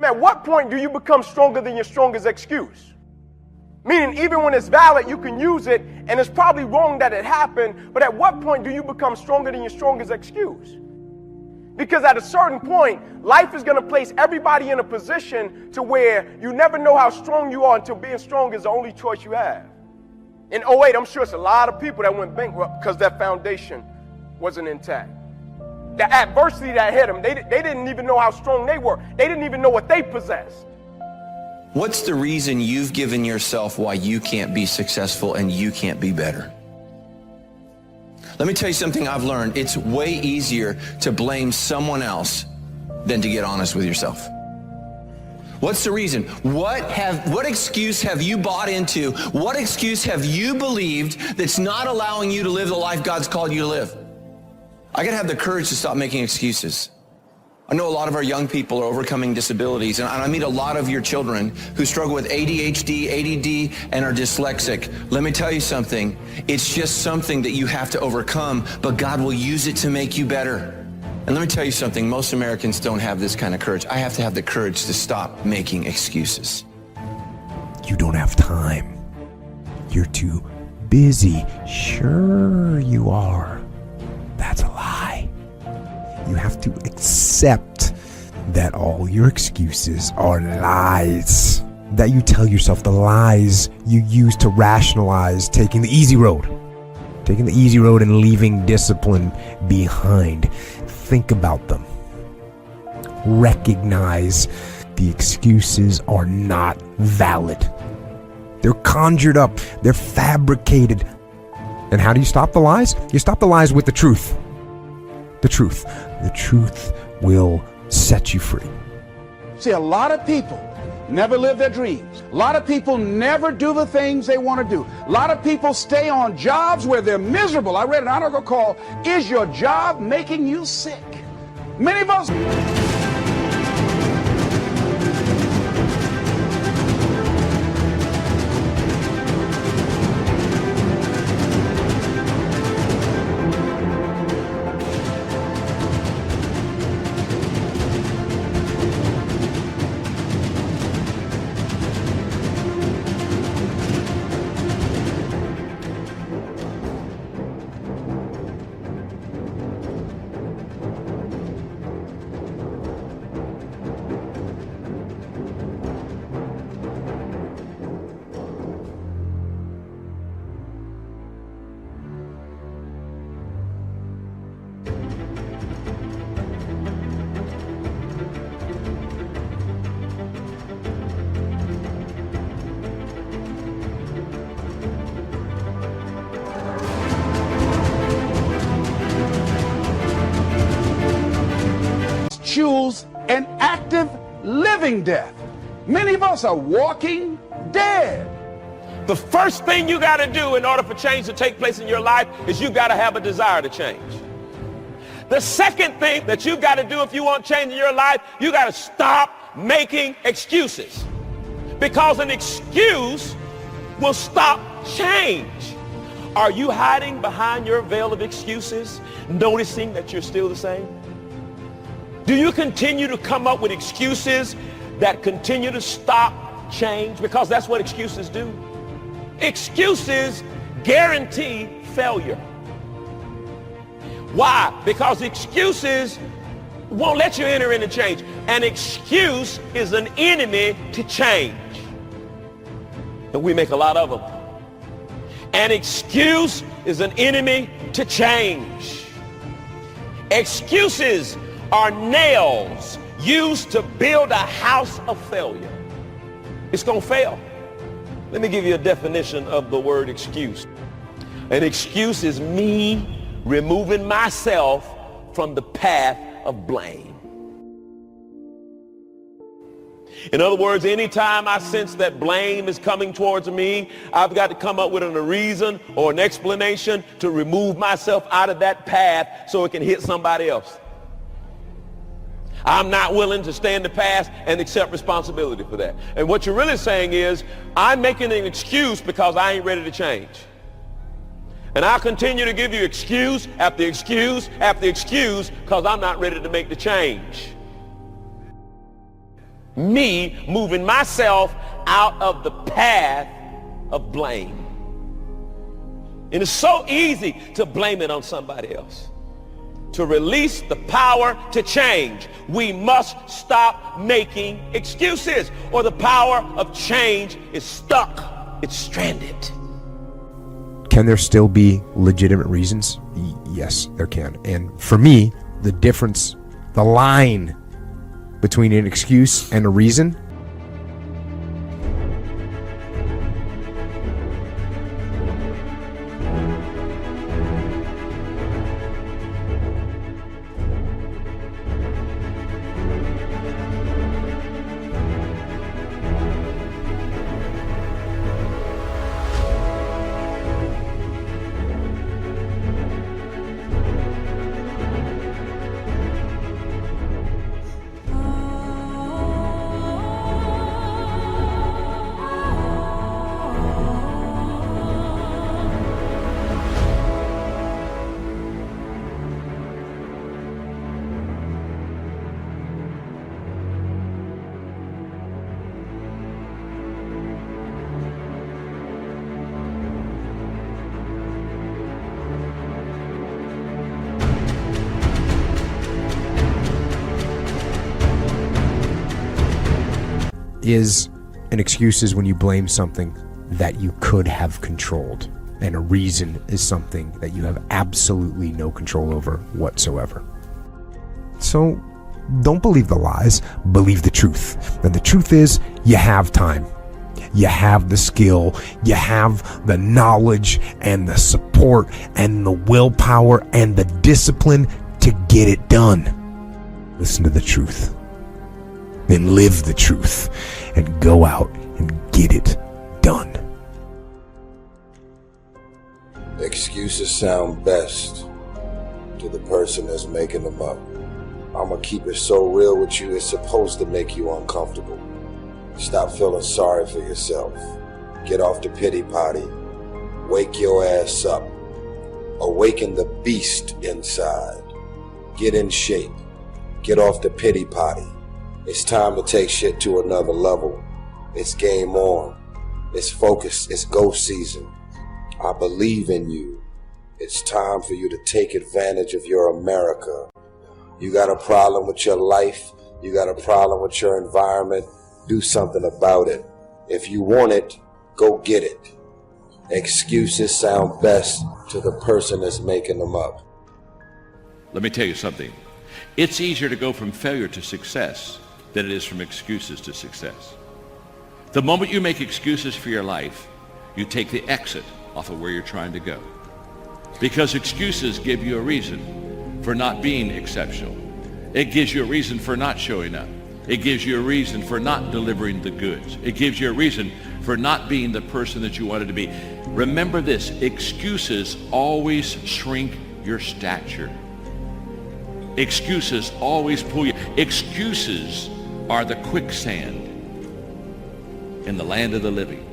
Man, at what point do you become stronger than your strongest excuse? Meaning, even when it's valid, you can use it, and it's probably wrong that it happened, but at what point do you become stronger than your strongest excuse? Because at a certain point, life is going to place everybody in a position to where you never know how strong you are until being strong is the only choice you have. In '08, I'm sure it's a lot of people that went bankrupt because that foundation wasn't intact. The adversity that hit them, they didn't even know how strong they were. They didn't even know what they possessed. What's the reason you've given yourself why you can't be successful and you can't be better? Let me tell you something I've learned. It's way easier to blame someone else than to get honest with yourself. What's the reason? What excuse have you bought into? What excuse have you believed that's not allowing you to live the life God's called you to live? I gotta have the courage to stop making excuses. I know a lot of our young people are overcoming disabilities, and I meet a lot of your children who struggle with ADHD, ADD, and are dyslexic. Let me tell you something. It's just something that you have to overcome, but God will use it to make you better. And let me tell you something. Most Americans don't have this kind of courage. I have to have the courage to stop making excuses. You don't have time. You're too busy. Sure you are. That's a lie. You have to accept that all your excuses are lies. That you tell yourself, the lies you use to rationalize taking the easy road. Taking the easy road and leaving discipline behind. Think about them. Recognize the excuses are not valid. They're conjured up. They're fabricated. And how do you stop the lies? You stop the lies with the truth. The truth. The truth will set you free. See, a lot of people never live their dreams. A lot of people never do the things they want to do. A lot of people stay on jobs where they're miserable. I read an article called, "Is Your Job Making You Sick?" Many of us... choose an active living death. Many of us are walking dead. The first thing you got to do in order for change to take place in your life is you got to have a desire to change. The second thing that you got to do if you want change in your life, you got to stop making excuses. Because an excuse will stop change. Are you hiding behind your veil of excuses, noticing that you're still the same? Do you continue to come up with excuses that continue to stop change? Because that's what excuses do. Excuses guarantee failure. Why? Because excuses won't let you enter into change. An excuse is an enemy to change. And we make a lot of them. An excuse is an enemy to change. Excuses are nails used to build a house of failure. It's going to fail. Let me give you a definition of the word excuse. An excuse is me removing myself from the path of blame. In other words, anytime I sense that blame is coming towards me, I've got to come up with a reason or an explanation to remove myself out of that path so it can hit somebody else. I'm not willing to stand the path and accept responsibility for that. And what you're really saying is, I'm making an excuse because I ain't ready to change. And I'll continue to give you excuse after excuse after excuse because I'm not ready to make the change. me moving myself out of the path of blame. And it's so easy to blame it on somebody else. To release the power to change, we must stop making excuses, or the power of change is stuck. It's stranded. Can there still be legitimate reasons? Yes, there can. And for me, the difference, the line between an excuse and a reason, is an excuse is when you blame something that you could have controlled, and a reason is something that you have absolutely no control over whatsoever. So don't believe the lies, believe the truth. And the truth is, you have time, you have the skill, you have the knowledge and the support and the willpower and the discipline to get it done. Listen to the truth, then live the truth, and go out and get it done. Excuses sound best to the person that's making them up. I'm gonna keep it so real with you, it's supposed to make you uncomfortable. Stop feeling sorry for yourself. Get off the pity potty. Wake your ass up. Awaken the beast inside. Get in shape. Get off the pity potty. It's time to take shit to another level. It's game on. It's focus. It's go season. I believe in you. It's time for you to take advantage of your America. You got a problem with your life. You got a problem with your environment. Do something about it. If you want it, go get it. Excuses sound best to the person that's making them up. Let me tell you something. It's easier to go from failure to success than it is from excuses to success. The moment you make excuses for your life, you take the exit off of where you're trying to go. Because excuses give you a reason for not being exceptional. It gives you a reason for not showing up. It gives you a reason for not delivering the goods. It gives you a reason for not being the person that you wanted to be. Remember this, excuses always shrink your stature. Excuses always pull you. Excuses are the quicksand in the land of the living.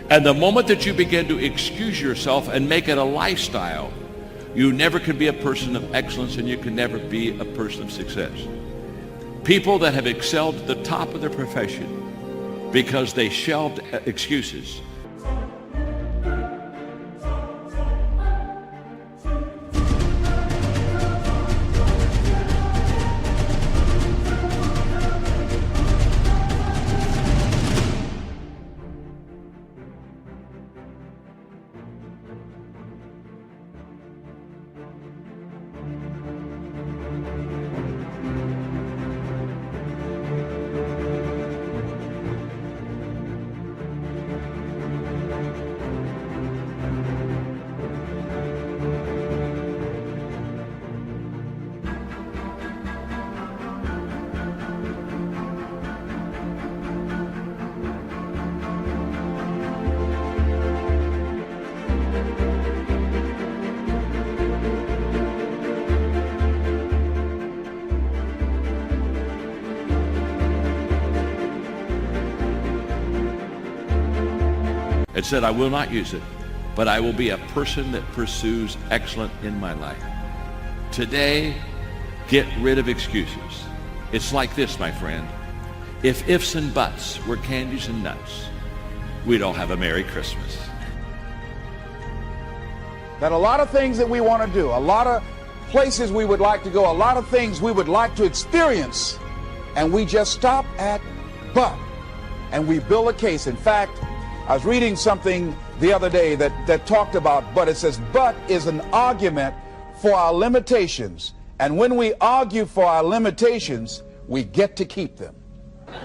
And the moment that you begin to excuse yourself and make it a lifestyle, you never can be a person of excellence, and you can never be a person of success. People that have excelled at the top of their profession because they shelved excuses. It said, I will not use it, but I will be a person that pursues excellence in my life. Today, get rid of excuses. It's like this, my friend. If ifs and buts were candies and nuts, we'd all have a Merry Christmas. That a lot of things that we want to do, a lot of places we would like to go, a lot of things we would like to experience, and we just stop at but, and we build a case. In fact, I was reading something the other day that talked about but. It says but is an argument for our limitations, and when we argue for our limitations, we get to keep them.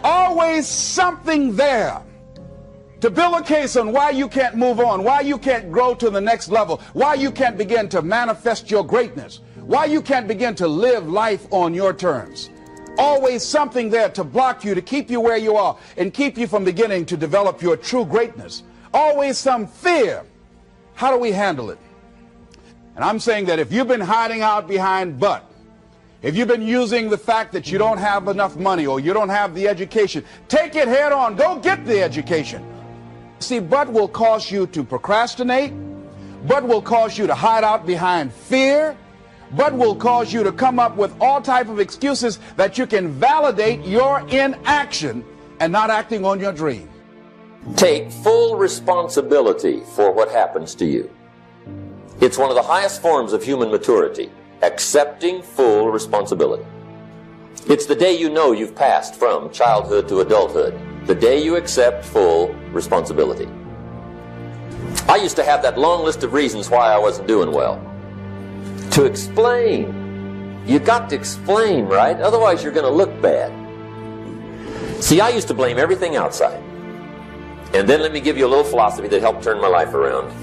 Always something there to build a case on why you can't move on, why you can't grow to the next level, why you can't begin to manifest your greatness, why you can't begin to live life on your terms. Always something there to block you, to keep you where you are, and keep you from beginning to develop your true greatness. Always some fear. How do we handle it? And I'm saying that if you've been hiding out behind but, if you've been using the fact that you don't have enough money or you don't have the education, take it head on. Go get the education. See, but will cause you to procrastinate. But will cause you to hide out behind fear. But will cause you to come up with all type of excuses that you can validate your inaction and not acting on your dream. Take full responsibility for what happens to you. It's one of the highest forms of human maturity, accepting full responsibility. It's the day you know you've passed from childhood to adulthood, the day you accept full responsibility. I used to have that long list of reasons why I wasn't doing well. To explain. You got to explain, right? Otherwise you're going to look bad. See, I used to blame everything outside. And then let me give you a little philosophy that helped turn my life around.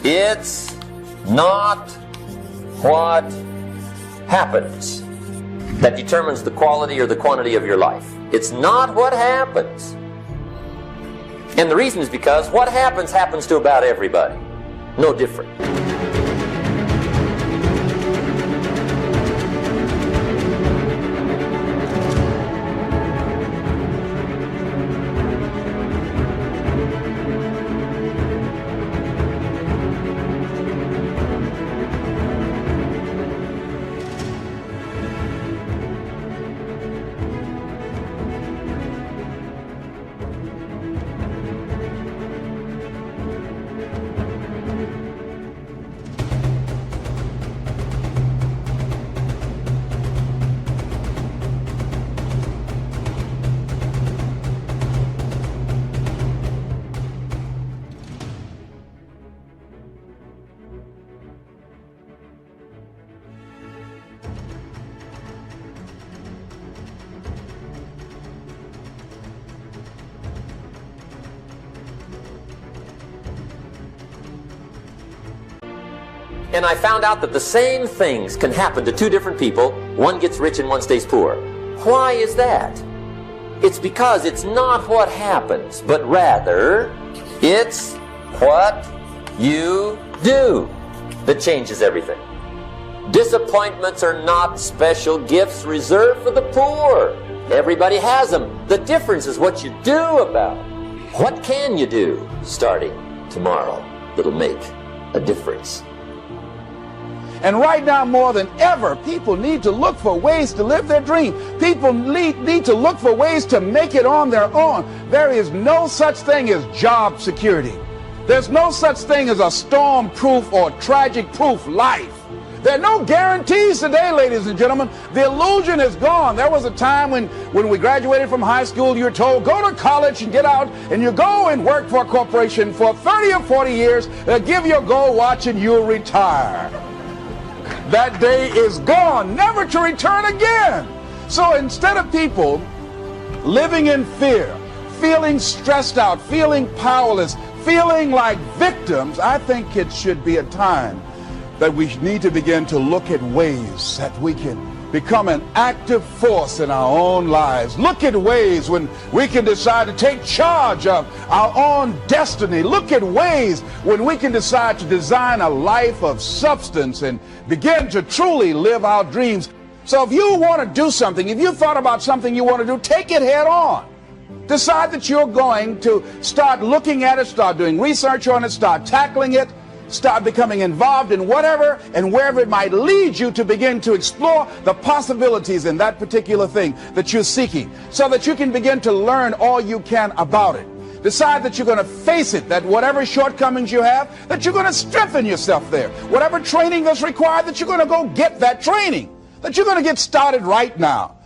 It's not what happens that determines the quality or the quantity of your life. It's not what happens. And the reason is because what happens to about everybody. No different. And I found out that the same things can happen to two different people. One gets rich and one stays poor. Why is that? It's because it's not what happens, but rather it's what you do that changes everything. Disappointments are not special gifts reserved for the poor. Everybody has them. The difference is what you do about it. What can you do starting tomorrow that'll make a difference? And right now, more than ever, people need to look for ways to live their dream. People need to look for ways to make it on their own. There is no such thing as job security. There's no such thing as a storm-proof or tragic-proof life. There are no guarantees today, ladies and gentlemen. The illusion is gone. There was a time when we graduated from high school, you were told, go to college and get out, and you go and work for a corporation for 30 or 40 years. They'll give you a gold watch and you'll retire. That day is gone, never to return again. So instead of people living in fear, feeling stressed out, feeling powerless, feeling like victims, I think it should be a time that we need to begin to look at ways that we can become an active force in our own lives. Look at ways when we can decide to take charge of our own destiny. Look at ways when we can decide to design a life of substance and begin to truly live our dreams. So if you want to do something, if you thought about something you want to do, take it head on. Decide that you're going to start looking at it, start doing research on it, start tackling it, Start becoming involved in whatever and wherever it might lead you to begin to explore the possibilities in that particular thing that you're seeking, so that you can begin to learn all you can about it. Decide that you're going to face it, that whatever shortcomings you have, that you're going to strengthen yourself there. Whatever training that's required, that you're going to go get that training, that you're going to get started right now.